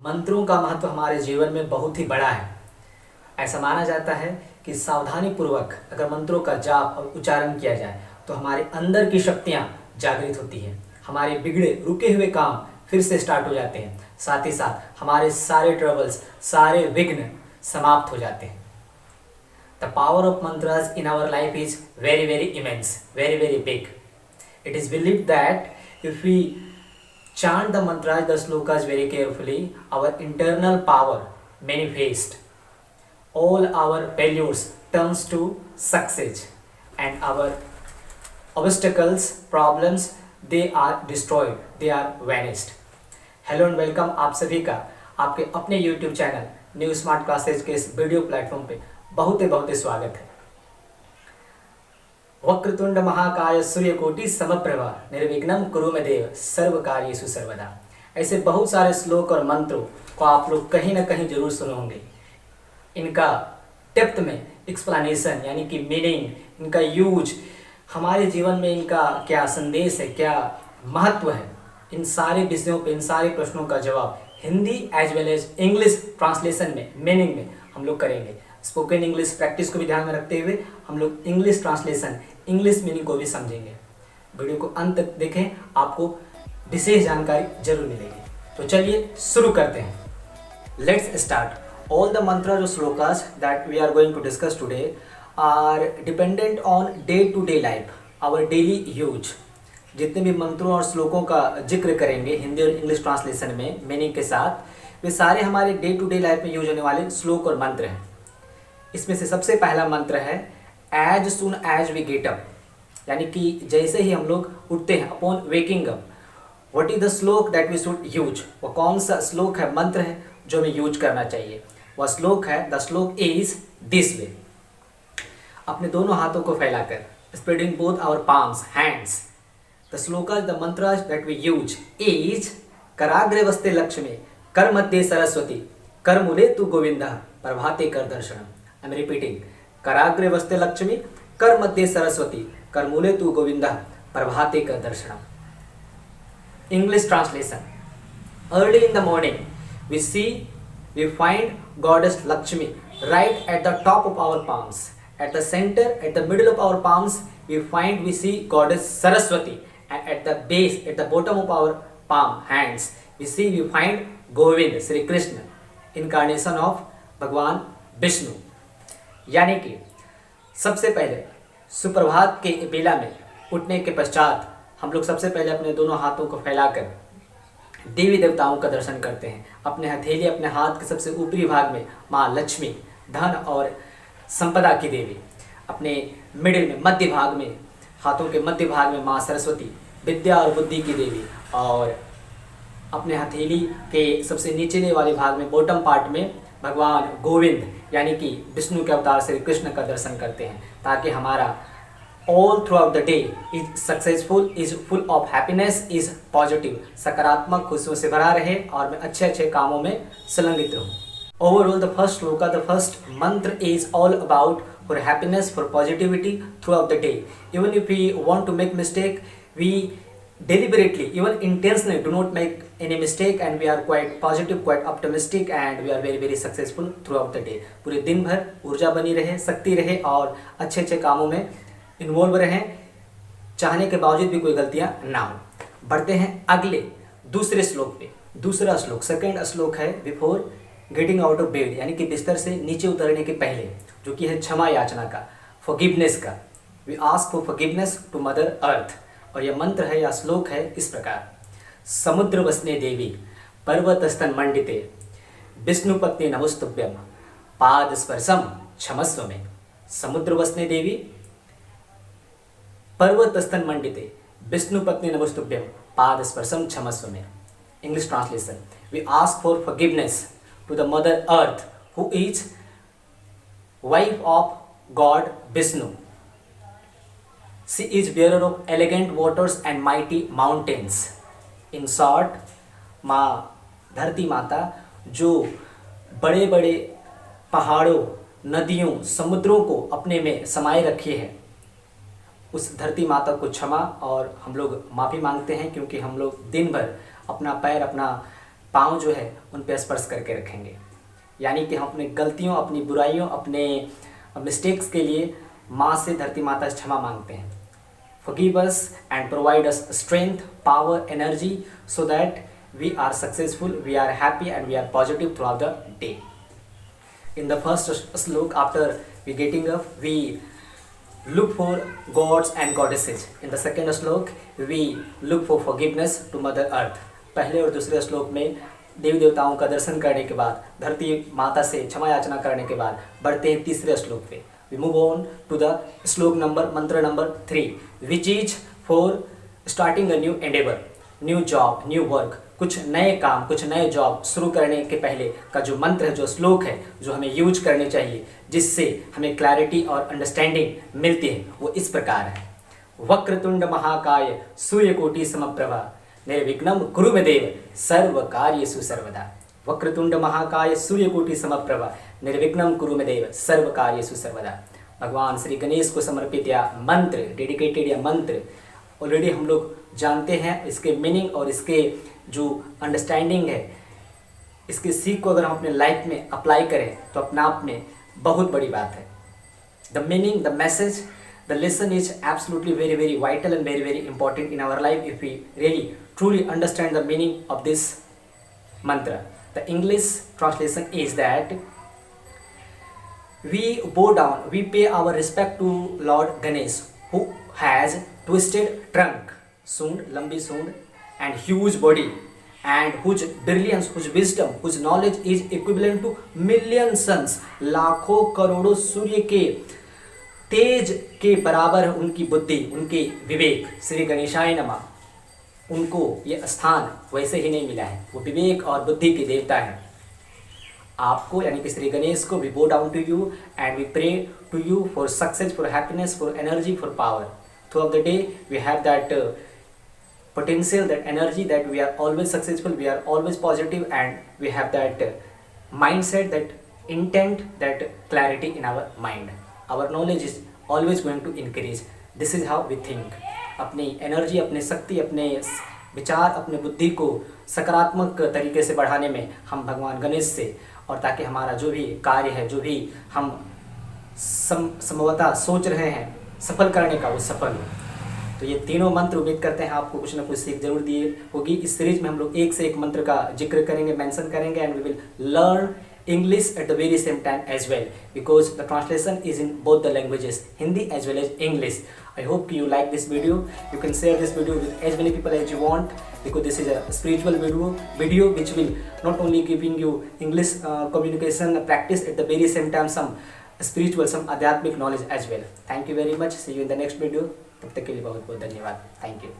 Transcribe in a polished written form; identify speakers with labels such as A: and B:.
A: मंत्रों का महत्व हमारे जीवन में बहुत ही बड़ा है। ऐसा माना जाता है कि सावधानी पूर्वक अगर मंत्रों का जाप और उच्चारण किया जाए तो हमारे अंदर की शक्तियाँ जागृत होती हैं, हमारे बिगड़े रुके हुए काम फिर से स्टार्ट हो जाते हैं, साथ ही साथ हमारे सारे ट्रबल्स, सारे विघ्न समाप्त हो जाते हैं। The power of mantras in our life is very, very immense, very, very big. It is believed that if we chant the mantras, the slokas very carefully, our internal power manifest. All our failures turns to success, and our obstacles, problems, they are destroyed, they are vanished. Hello and welcome आप सभी का आपके अपने YouTube channel new smart classes के इस video platform पे बहुत ही स्वागत है। वक्रतुंड महाकाय सूर्यकोटि समप्रभा निर्विघ्नं कुरु मे देव सर्व कार्येषु सर्वदा। ऐसे बहुत सारे श्लोक और मंत्रों को आप लोग कहीं ना कहीं जरूर सुने होंगे। इनका डेप्थ में एक्सप्लेनेशन यानी कि मीनिंग, इनका यूज, हमारे जीवन में इनका क्या संदेश है, क्या महत्व है, इन सारे विषयों पे, इन सारे प्रश्नों का जवाब Hindi as well as English translation में, मीनिंग में हम लोग करेंगे। स्पोकन इंग्लिश प्रैक्टिस को भी ध्यान में रखते हुए हम लोग इंग्लिश ट्रांसलेशन, इंग्लिश मीनिंग को भी समझेंगे। वीडियो को अंत तक देखें, आपको विशेष जानकारी जरूर मिलेगी। तो चलिए शुरू करते हैं। Let's start. All the mantras और shlokas that we are going to discuss today are dependent on day to day life, our daily use. जितने भी मंत्रों और श्लोकों का जिक्र करेंगे हिंदी और इंग्लिश ट्रांसलेशन में मीनिंग के साथ, वे सारे हमारे डे टू डे लाइफ में यूज होने वाले श्लोक और मंत्र हैं। इसमें से सबसे पहला मंत्र है as soon as we get up, यानी कि जैसे ही हम लोग उठते हैं, upon waking up. What is the shloka that we should use, वो कौन सा श्लोक है, मंत्र है जो हमें यूज करना चाहिए। वह श्लोक है, द श्लोक इज दिस वे। अपने दोनों हाथों को फैलाकर, spreading both our palms, hands. The shloka, the mantra that we use is कराग्रे वस्ते लक्ष्मी, कर मध्य सरस्वती, कर मूले तु गोविंद, प्रभाते कर दर्शनम। आई एम रिपीटिंग, कराग्रे वस्ते लक्ष्मी, कर मध्य सरस्वती, कर मूले तु गोविंद, प्रभाते कर दर्शनम। English translation. Early in the morning, we find Goddess Lakshmi right at the top of our palms. At the center, at the middle of our palms, we see Goddess Saraswati, and at the base, at the bottom of our palm, hands, we find Govind, Sri Krishna, incarnation of भगवान विष्णु। यानी कि सबसे पहले सुप्रभात के बेला में उठने के पश्चात हम लोग सबसे पहले अपने दोनों हाथों को फैलाकर देवी देवताओं का दर्शन करते हैं। अपने हथेली, अपने हाथ के सबसे ऊपरी भाग में माँ लक्ष्मी, धन और संपदा की देवी। अपने मिडिल में, मध्य भाग में, हाथों के मध्य भाग में माँ सरस्वती, विद्या और बुद्धि की देवी। और अपने हथेली के सबसे निचले वाले भाग में, बॉटम पार्ट में, भगवान गोविंद यानी कि विष्णु के अवतार श्री कृष्ण का दर्शन करते हैं, ताकि हमारा all throughout the day is successful, is full of happiness, is positive, सकारात्मक खुशियों से भरा रहे और मैं अच्छे कामों में संलग्नित रहूं। Overall, the first shloka, the first mantra is all about for happiness, for positivity throughout the day. Even if we want to make mistake, we deliberately, even intentionally do not make any mistake, and we are quite positive, quite optimistic, and we are very, very successful throughout the day. पूरे दिन भर ऊर्जा बनी रहे, शक्ति रहे और अच्छे कामों में इन्वॉल्व रहें, चाहने के बावजूद भी कोई गलतियां ना हो। बढ़ते हैं अगले दूसरे श्लोक पे। दूसरा श्लोक, सेकंड श्लोक है before getting out of bed, यानी कि बिस्तर से नीचे उतरने के पहले, जो कि है क्षमा याचना का, फॉरगिवनेस का। We ask for forgiveness to mother earth. और यह मंत्र है या श्लोक है इस प्रकार। समुद्र वसने देवी, पर्वत स्तन मंडिते, विष्णुपत्नी नमस्तुभ्यम, पाद स्पर्शम क्षमस्व में। समुद्र वसने देवी, पर्वत स्तन मंडिते, विष्णु पत्नी नमस्तुभ्यम, पाद स्पर्शम क्षमस्व में। English translation, we ask for forgiveness to the mother earth who is wife of god Vishnu. She is bearer of elegant waters and mighty mountains. In short, माँ धरती माता जो बड़े बड़े पहाड़ों, नदियों, समुद्रों को अपने में समाये रखी है, उस धरती माता को क्षमा और हम लोग माफ़ी मांगते हैं, क्योंकि हम लोग दिन भर अपना पैर, अपना पाँव जो है उन पर स्पर्श करके रखेंगे। यानी कि हम अपनी गलतियों, अपनी बुराइयों, अपने मिस्टेक्स के लिए माँ से, धरती माता से क्षमा मांगते हैं। Forgive us and provide us strength, power, energy so that we are successful, we are happy and we are positive throughout the day. In the first slok, after we getting up, we look for gods and goddesses. In the second slok, we look for forgiveness to Mother Earth. पहले और दूसरे श्लोक में देवी देवताओं का दर्शन करने के बाद, धरती माता से क्षमा याचना करने के बाद बढ़ते हैं तीसरे श्लोक पे। We move on to the श्लोक नंबर, मंत्र number 3, which is for starting a new endeavor, new job, new work। कुछ नए काम, कुछ नए जॉब शुरू करने के पहले का जो मंत्र है, जो श्लोक है, जो हमें यूज करने चाहिए, जिससे हमें क्लैरिटी और अंडरस्टैंडिंग मिलती है, वो इस प्रकार है। वक्रतुंड महाकाय सूर्यकोटि समप्रभा निर्विघ्नं कुरु मे देव सर्व कार्येषु सर्वदा। वक्रतुंड महाकाय सूर्यकोटि समप्रभा निर्विघ्नं कुरु मे देव सर्व कार्येषु सर्वदा। भगवान श्री गणेश को समर्पित यह मंत्र, डेडिकेटेड यह मंत्र ऑलरेडी हम लोग जानते हैं। इसके मीनिंग और इसके जो अंडरस्टैंडिंग है, इसके सीख को अगर हम अपने लाइफ में अप्लाई करें तो अपने आप में बहुत बड़ी बात है। The meaning, the message, the lesson is absolutely very very vital and very very important in our life if we really truly understand the meaning of this mantra. The English translation is that we bow down, we pay our respect to Lord Ganesh, who has twisted trunk, sound, lambi sound, and huge body, and whose brilliance, whose wisdom, whose knowledge is equivalent to million suns, लाखों करोड़ों सूर्य के तेज के बराबर है उनकी बुद्धि, उनके विवेक। श्री गणेशाय नमः। उनको ये स्थान वैसे ही नहीं मिला है, वो विवेक और बुद्धि के देवता हैं। आपको यानी कि श्री गणेश को we bow down to you and we pray to you for success, for happiness, for energy, for power. Through of the day we have that potential, that energy, that we are always successful, we are always positive, and we have that mindset, that intent, that clarity in our mind. Our knowledge is always going to increase. This is how we think. अपनी energy, अपनी शक्ति, अपने विचार, अपने बुद्धि को सकारात्मक तरीके से बढ़ाने में हम भगवान गणेश से, और ताकि हमारा जो भी कार्य है, जो भी हम संभवतः सोच रहे हैं सफल करने का, वो सफल हो। तो ये तीनों मंत्र उम्मीद करते हैं आपको कुछ ना कुछ सीख जरूर दिए होगी। इस सीरीज में हम लोग एक से एक मंत्र का जिक्र करेंगे, मेंशन करेंगे, and we will learn English at the very same time as well, because the translation is in both the languages, Hindi as well as English. I hope you like this video. You can share this video with as many people as you want, because this is a spiritual video which will not only giving you English communication practice, at the very same time some spiritual, some आध्यात्मिक knowledge as well. Thank you very much. See you in the next video. तब तक के लिए बहुत बहुत धन्यवाद. Thank you.